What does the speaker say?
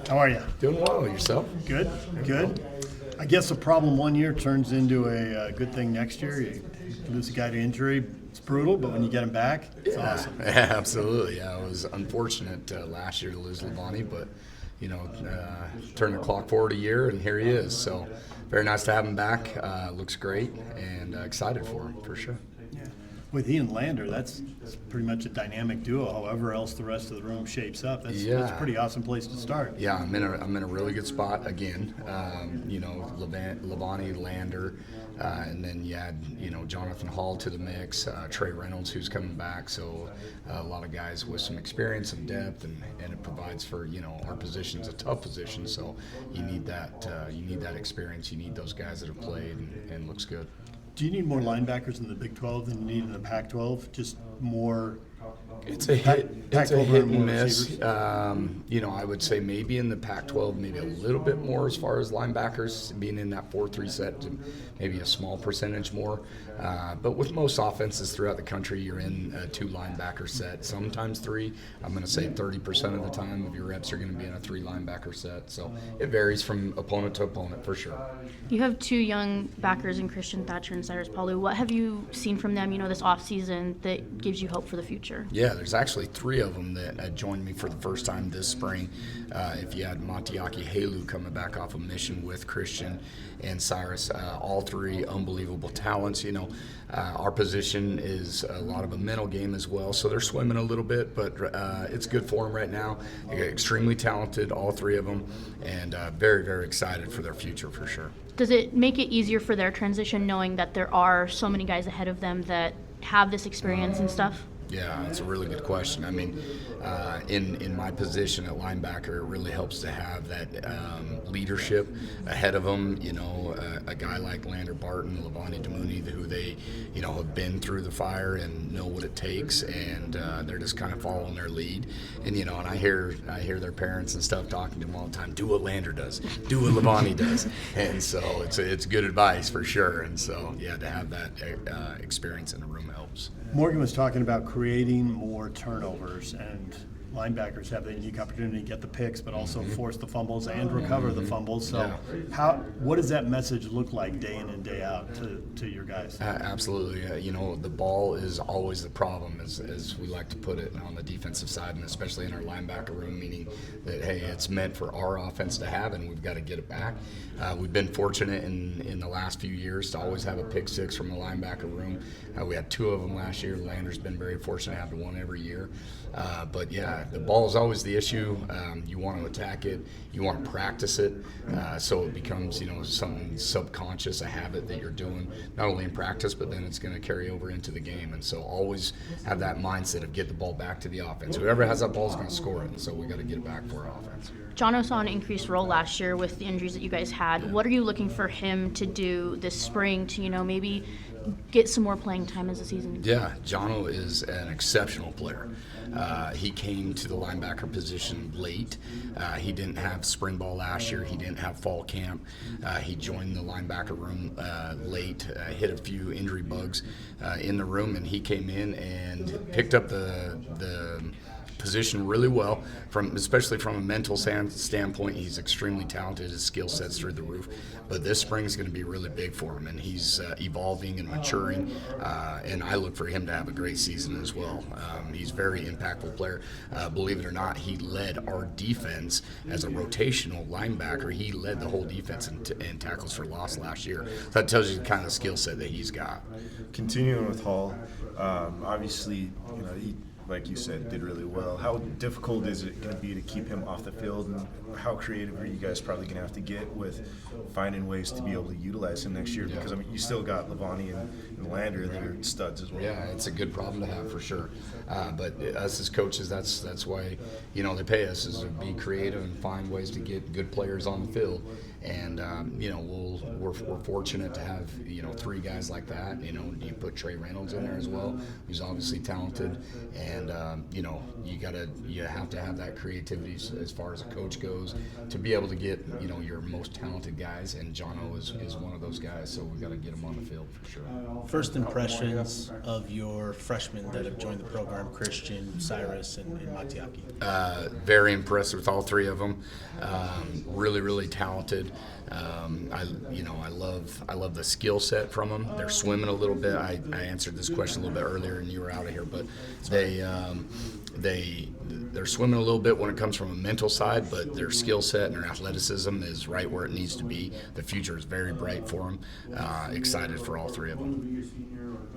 How are you? Doing well. Yourself? Good, good. I guess a problem one year turns into a good thing next year. You lose a guy to injury, it's brutal, but when you get him back, it's awesome. Yeah, absolutely. Yeah, it was unfortunate last year to lose Labonte, but turn the clock forward a year, and here he is. So very nice to have him back. Looks great, and excited for him for sure. With he and Lander, that's pretty much a dynamic duo. However else the rest of the room shapes up, that's a pretty awesome place to start. Yeah, I'm in a really good spot again. Labonte, Lander, and then you add Jonathan Hall to the mix, Trey Reynolds who's coming back. So a lot of guys with some experience and depth, and it provides for our position's a tough position. So you need that experience. You need those guys that have played, and looks good. Do you need more linebackers in the Big 12 than you need in the Pac-12? Just more. It's a hit and miss. I would say maybe in the Pac-12, maybe a little bit more as far as linebackers being in that 4-3 set, maybe a small percentage more. But with most offenses throughout the country, you're in a 2 linebacker set, sometimes 3. I'm going to say 30% of the time of your reps are going to be in a 3 linebacker set. So it varies from opponent to opponent for sure. You have 2 young backers in Christian Thatcher and Cyrus Paulu. What have you seen from them, this offseason that gives you hope for the future? Yeah, there's actually 3 of them that joined me for the first time this spring. If you had Matiaki Halu coming back off a mission with Christian and Cyrus, all 3 unbelievable talents. Our position is a lot of a mental game as well, so they're swimming a little bit, but it's good for them right now. They're extremely talented, all 3 of them, and very, very excited for their future for sure. Does it make it easier for their transition knowing that there are so many guys ahead of them that have this experience and stuff? Yeah, that's a really good question. I mean, in my position at linebacker, it really helps to have that leadership ahead of them. A guy like Lander Barton, Labonte Demooney, who they, have been through the fire and know what it takes, and they're just kind of following their lead. And and I hear their parents and stuff talking to them all the time. Do what Lander does. Do what Labonte does. And so it's good advice for sure. And so to have that experience in the room helps. Morgan was talking about creating more turnovers, and linebackers have the unique opportunity to get the picks, but also force the fumbles and recover the fumbles. So what does that message look like day in and day out to your guys? Absolutely. The ball is always the problem, as we like to put it, on the defensive side, and especially in our linebacker room, meaning that, hey, it's meant for our offense to have, and we've got to get it back. We've been fortunate in the last few years to always have a pick 6 from the linebacker room. We had 2 of them last year. Lander's been very fortunate to have 1 every year. But the ball is always the issue. You want to attack it. You want to practice it. So it becomes, something subconscious, a habit that you're doing, not only in practice, but then it's going to carry over into the game. And so always have that mindset of get the ball back to the offense. Whoever has that ball is going to score it. And so we got to get it back for our offense. Jono saw an increased role last year with the injuries that you guys had. Yeah. What are you looking for him to do this spring to, maybe get some more playing time as the season? Yeah, Jono is an exceptional player. He came to the linebacker position late. He didn't have spring ball last year. He didn't have fall camp. He joined the linebacker room late, hit a few injury bugs in the room, and he came in and picked up the position really well, especially from a mental standpoint. He's extremely talented. His skill set's through the roof. But this spring is going to be really big for him, and he's evolving and maturing, and I look for him to have a great season as well. He's a very impactful player. Believe it or not, he led our defense as a rotational linebacker. He led the whole defense in tackles for loss last year. So that tells you the kind of skill set that he's got. Continuing with Hall, obviously, he, like you said, did really well. How difficult is it going to be to keep him off the field, and how creative are you guys probably going to have to get with finding ways to be able to utilize him next year? Because you still got Labonte and Lander that are studs as well. Yeah, it's a good problem to have for sure. But us as coaches, that's why they pay us, is to be creative and find ways to get good players on the field. And we're fortunate to have 3 guys like that. You put Trey Reynolds in there as well, who's obviously talented, and And you have to have that creativity as far as a coach goes to be able to get your most talented guys, and Jono is one of those guys. So we got to get him on the field for sure. First impressions of your freshmen that have joined the program, Christian, Cyrus, and Matiaki. Very impressed with all three of them. Really, really talented. I love the skill set from them. They're swimming a little bit. I answered this question a little bit earlier, and you were out of here, but they're swimming a little bit when it comes from a mental side, but their skill set and their athleticism is right where it needs to be. The future is very bright for them. Excited for all three of them.